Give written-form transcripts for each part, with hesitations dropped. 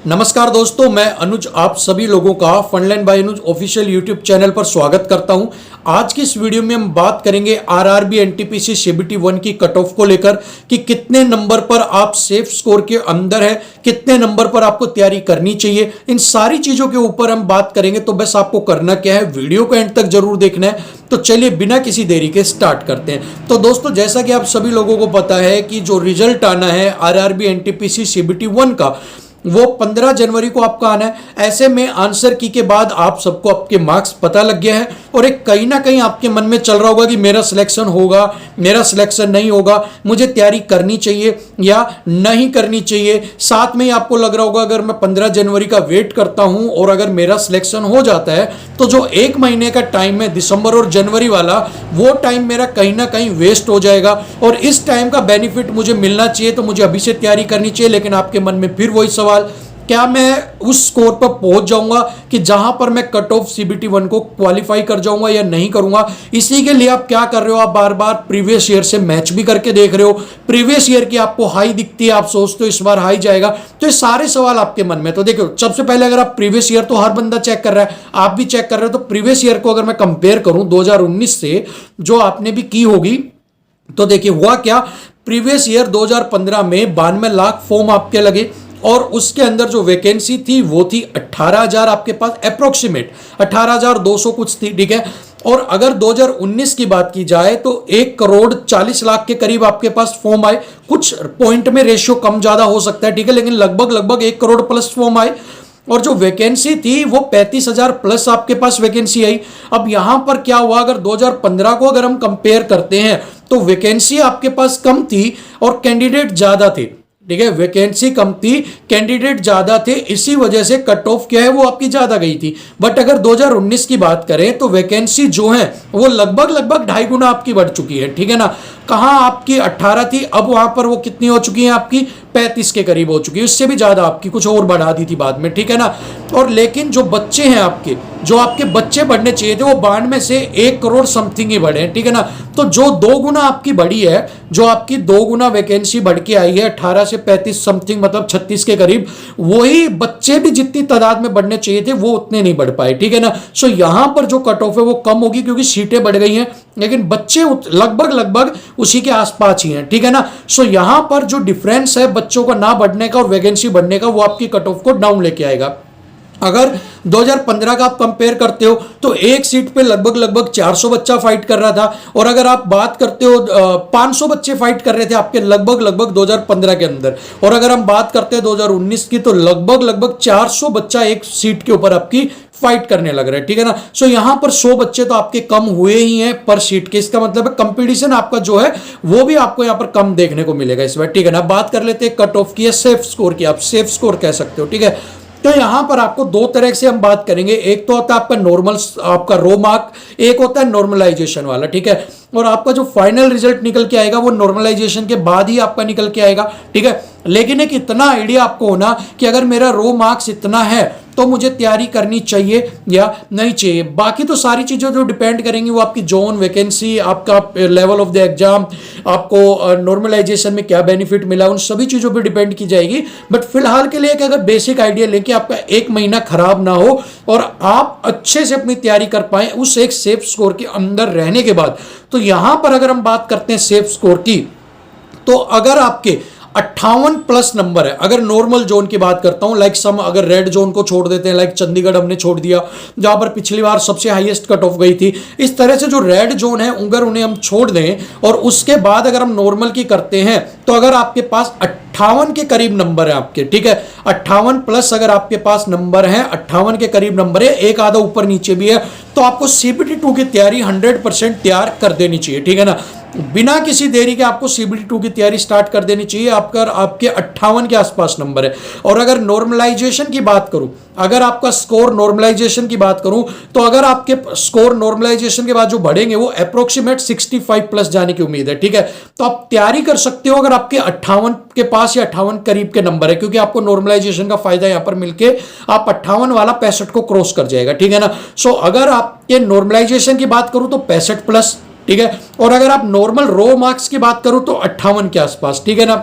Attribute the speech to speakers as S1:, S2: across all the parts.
S1: नमस्कार दोस्तों, मैं अनुज आप सभी लोगों का फंडलाइन बाय अनुज ऑफिशियल यूट्यूब चैनल पर स्वागत करता हूं। आज की इस वीडियो में हम बात करेंगे आरआरबी एनटीपीसी सीबीटी 1 की कट ऑफ को लेकर कि कितने नंबर पर आप सेफ स्कोर के अंदर है, कितने नंबर पर आपको तैयारी करनी चाहिए। इन सारी चीजों के ऊपर हम बात करेंगे। तो बस आपको करना क्या है, वीडियो को एंड तक जरूर देखना है। तो चलिए बिना किसी देरी के स्टार्ट करते हैं। तो दोस्तों, जैसा कि आप सभी लोगों को पता है कि जो रिजल्ट आना है आरआरबी एनटीपीसी सीबीटी 1 का, वो 15 जनवरी को आपका आना है। ऐसे में आंसर की के बाद आप सबको आपके मार्क्स पता लग गया है और एक कहीं ना कहीं आपके मन में चल रहा होगा कि मेरा सिलेक्शन होगा, मेरा सिलेक्शन नहीं होगा, मुझे तैयारी करनी चाहिए या नहीं करनी चाहिए। साथ में ही आपको लग रहा होगा अगर मैं 15 जनवरी का वेट करता हूं और अगर मेरा सिलेक्शन हो जाता है तो जो एक महीने का टाइम है दिसंबर और जनवरी वाला, वो टाइम मेरा कहीं ना कहीं वेस्ट हो जाएगा और इस टाइम का बेनिफिट मुझे मिलना चाहिए, तो मुझे अभी से तैयारी करनी चाहिए। लेकिन आपके मन में फिर वही सवाल, क्या मैं उस स्कोर पर पहुंच जाऊंगा कि जहां पर मैं कट ऑफ सीबीटी 1 को क्वालिफाई कर जाऊंगा या नहीं करूंगा। इसी के लिए आप क्या कर रहे हो, आप बार बार प्रीवियस ईयर से मैच भी करके देख रहे हो। प्रीवियस ईयर की आपको हाई दिखती है, आप सोचते हो इस बार हाई जाएगा। तो ये सारे सवाल आपके मन में। तो देखो, सबसे पहले अगर आप प्रीवियस ईयर, तो हर बंदा चेक कर रहा है, आप भी चेक कर रहे हो। तो प्रीवियस ईयर को अगर मैं कंपेयर करूं 2019 से, जो आपने भी की होगी, तो देखिए हुआ क्या। प्रीवियस ईयर 2015 में 92 लाख फॉर्म आपके लगे और उसके अंदर जो वैकेंसी थी वो थी 18,000 आपके पास, अप्रोक्सीमेट 18,200 कुछ थी, ठीक है। और अगर 2019 की बात की जाए तो 1 करोड़ 40 लाख के करीब आपके पास फॉर्म आए। कुछ पॉइंट में रेशियो कम ज्यादा हो सकता है, ठीक है, लेकिन लगभग 1 करोड़ प्लस फॉर्म आए और जो वैकेंसी थी वो 35,000 प्लस आपके पास वैकेंसी आई। अब यहां पर क्या हुआ, अगर 2015 को अगर हम कंपेयर करते हैं तो वैकेंसी आपके पास कम थी और कैंडिडेट ज्यादा थे, ठीक है। वैकेंसी कम थी, कैंडिडेट ज्यादा थे, इसी वजह से कट ऑफ क्या है वो आपकी ज्यादा गई थी। बट अगर 2019 की बात करें तो वैकेंसी जो है वो लगभग 2.5 गुना आपकी बढ़ चुकी है, ठीक है ना। कहां आपकी 18 थी, अब वहां पर वो कितनी हो चुकी है आपकी 35 के करीब हो चुकी है। उससे भी ज्यादा आपकी कुछ और बढ़ा दी थी बाद में, ठीक है ना। और लेकिन जो बच्चे हैं आपके, जो आपके बच्चे बढ़ने चाहिए थे, वो 92 से 1 करोड़ समथिंग ही बढ़े हैं, ठीक है ना। तो जो 2 गुना आपकी बढ़ी है, जो आपकी 2 गुना वैकेंसी बढ़ के आई है 18 से 35 समथिंग, मतलब 36 के करीब, वही बच्चे भी जितनी तादाद में बढ़ने चाहिए थे वो उतने नहीं बढ़ पाए, ठीक है ना। सो यहां पर जो कट ऑफ है वो कम होगी क्योंकि सीटें बढ़ गई हैं, लेकिन बच्चे लगभग उसी के आसपास ही हैं, ठीक है ना। सो यहां पर जो डिफरेंस है बच्चों का ना बढ़ने का और वैकेंसी बढ़ने का, वो आपकी कट ऑफ को डाउन लेके आएगा। अगर 2015 का आप कंपेयर करते हो तो एक सीट पे लगभग 400 बच्चा फाइट कर रहा था, और अगर आप बात करते हो 500 बच्चे फाइट कर रहे थे आपके लगभग 2015 के अंदर। और अगर हम बात करते हैं 2019 की, तो लगभग 400 बच्चा एक सीट के ऊपर आपकी फाइट करने लग रहा है, ठीक है ना। सो यहां पर 100 बच्चे तो आपके कम हुए ही हैं पर सीट के। इसका मतलब है कंपटीशन आपका जो है वो भी आपको यहां पर कम देखने को मिलेगा इस बार, ठीक है ना। बात कर लेते हैं कट ऑफ की या सेफ स्कोर की, आप सेफ स्कोर कह सकते हो, ठीक है। तो यहां पर आपको 2 तरह से हम बात करेंगे। एक तो होता है आपका नॉर्मल, आपका रो मार्क, एक होता है नॉर्मलाइजेशन वाला, ठीक है। और आपका जो फाइनल रिजल्ट निकल के आएगा वो नॉर्मलाइजेशन के बाद ही आपका निकल के आएगा, ठीक है। लेकिन एक इतना आइडिया आपको होना कि अगर मेरा रो मार्क्स इतना है तो मुझे तैयारी करनी चाहिए या नहीं चाहिए। बाकी तो सारी चीजें जो डिपेंड करेंगी वो आपकी जोन, वैकेंसी, आपका लेवल ऑफ द एग्जाम, आपको नॉर्मलाइजेशन में क्या बेनिफिट मिला, उन सभी चीजों पे डिपेंड की जाएगी। बट फिलहाल के लिए अगर बेसिक आइडिया लेके आपका एक महीना खराब ना हो और आप अच्छे से अपनी तैयारी कर पाए उस एक सेफ स्कोर के अंदर रहने के बाद, तो यहां पर अगर हम बात करते हैं सेफ स्कोर की, तो अगर आपके 58 प्लस नंबर है, अगर नॉर्मल जोन की बात करता हूं, लाइक सम अगर रेड जोन को छोड़ देते हैं, लाइक चंडीगढ़ हमने छोड़ दिया जहां पर पिछली बार सबसे हाईएस्ट कट ऑफ गई थी, इस तरह से जो रेड जोन है अगर उन्हें हम छोड़ दें और उसके बाद अगर हम नॉर्मल की करते हैं, तो अगर आपके पास 58 के करीब नंबर है आपके, ठीक है, 58 प्लस अगर आपके पास नंबर है, 58 के करीब नंबर है, एक आधा ऊपर नीचे भी है, तो आपको सीबीटी 2 की तैयारी 100% तैयार कर देनी चाहिए, ठीक है ना। बिना किसी देरी के आपको सीबीटी 2 की तैयारी स्टार्ट कर देनी चाहिए आपके 58 के आसपास नंबर है। और अगर नॉर्मलाइजेशन की बात करूं, अगर आपका स्कोर नॉर्मलाइजेशन की बात करूं, तो अगर आपके स्कोर नॉर्मलाइजेशन के बाद जो बढ़ेंगे वो अप्रोक्सीमेट 65 प्लस जाने की उम्मीद है, ठीक है। तो आप तैयारी कर सकते हो अगर आपके 58 के पास या 58 करीब के नंबर है, क्योंकि आपको नॉर्मलाइजेशन का फायदा यहां पर मिलके आप 58 वाला 65 को क्रॉस कर जाएगा, ठीक है ना। सो अगर आपके नॉर्मलाइजेशन की बात करूं तो 65 प्लस, ठीक है। और अगर आप नॉर्मल रो मार्क्स की बात करूं तो 58 के आसपास, ठीक है ना।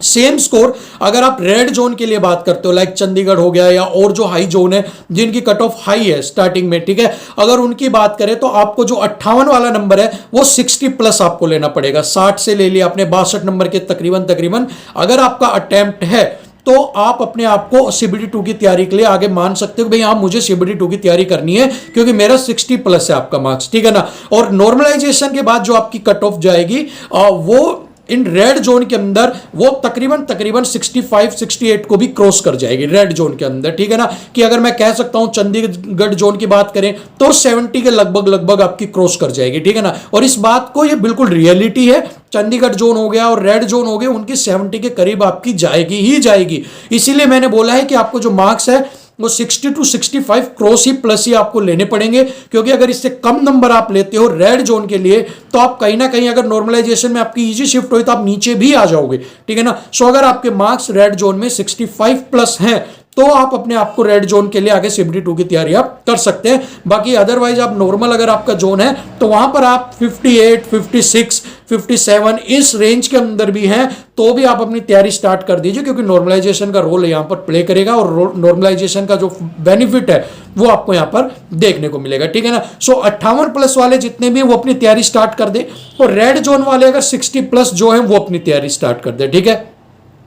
S1: सेम स्कोर अगर आप रेड जोन के लिए बात करते हो, लाइक चंडीगढ़ हो गया या और जो हाई जोन है जिनकी कट ऑफ हाई है स्टार्टिंग में, ठीक है, अगर उनकी बात करें तो आपको जो 58 वाला नंबर है वो 60 प्लस आपको लेना पड़ेगा। 60 से ले लिया आपने 62 नंबर के तकरीबन अगर आपका अटेम्प्ट है तो आप अपने आप को CBT 2 की तैयारी के लिए आगे मान सकते हो भाई हाँ मुझे CBT 2 की तैयारी करनी है क्योंकि मेरा 60 प्लस है आपका मार्क्स, ठीक है ना। और नॉर्मलाइजेशन के बाद जो आपकी कट ऑफ जाएगी वो इन रेड जोन के अंदर वो तकरीबन 65 68 को भी क्रॉस कर जाएगी रेड जोन के अंदर, ठीक है ना। कि अगर मैं कह सकता हूं चंडीगढ़ जोन की बात करें तो 70 के लगभग आपकी क्रॉस कर जाएगी, ठीक है ना। और इस बात को ये बिल्कुल रियलिटी है, चंडीगढ़ जोन हो गया और रेड जोन हो गए उनकी 70 के करीब आपकी जाएगी ही जाएगी। इसीलिए मैंने बोला है कि आपको जो मार्क्स है वो 60 to 65 क्रॉस ही प्लस ही आपको लेने पड़ेंगे, क्योंकि अगर इससे कम नंबर आप लेते हो रेड जोन के लिए तो आप कहीं ना कहीं अगर नॉर्मलाइजेशन में आपकी इजी शिफ्ट हुई तो आप नीचे भी आ जाओगे, ठीक है ना। सो अगर आपके मार्क्स रेड जोन में 65 प्लस हैं तो आप अपने आप को रेड जोन के लिए आगे CBT 2 की तैयारी आप कर सकते हैं। बाकी अदरवाइज आप नॉर्मल अगर आपका जोन है तो वहां पर आप 58 56 57 इस रेंज के अंदर भी हैं तो भी आप अपनी तैयारी स्टार्ट कर दीजिए, क्योंकि नॉर्मलाइजेशन का रोल यहां पर प्ले करेगा और नॉर्मलाइजेशन का जो बेनिफिट है वो आपको यहां पर देखने को मिलेगा, ठीक है ना। सो 58 प्लस वाले जितने भी वो अपनी तैयारी स्टार्ट कर दे और रेड जोन वाले अगर 60 प्लस जो है वो अपनी तैयारी स्टार्ट कर दे, ठीक है।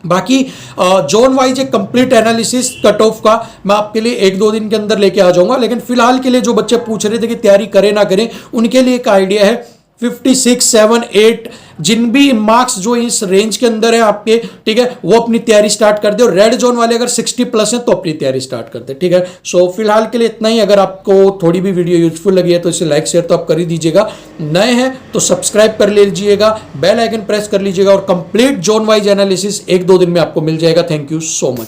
S1: बाकी जोन वाइज एक कंप्लीट एनालिसिस कट ऑफ का मैं आपके लिए 1-2 दिन के अंदर लेके आ जाऊंगा, लेकिन फिलहाल के लिए जो बच्चे पूछ रहे थे कि तैयारी करें ना करें उनके लिए एक आइडिया है 56 7 8 जिन भी मार्क्स जो इस रेंज के अंदर है आपके, ठीक है, वो अपनी तैयारी स्टार्ट कर दे और रेड जोन वाले अगर 60 प्लस है तो अपनी तैयारी स्टार्ट कर दे, ठीक है। सो फिलहाल के लिए इतना ही। अगर आपको थोड़ी भी वीडियो यूजफुल लगी है तो इसे लाइक शेयर तो आप कर ही दीजिएगा, नए हैं तो सब्सक्राइब कर लीजिएगा, बेल आइकन प्रेस कर लीजिएगा और कंप्लीट जोन वाइज एनालिसिस 1-2 दिन में आपको मिल जाएगा। Thank you so much.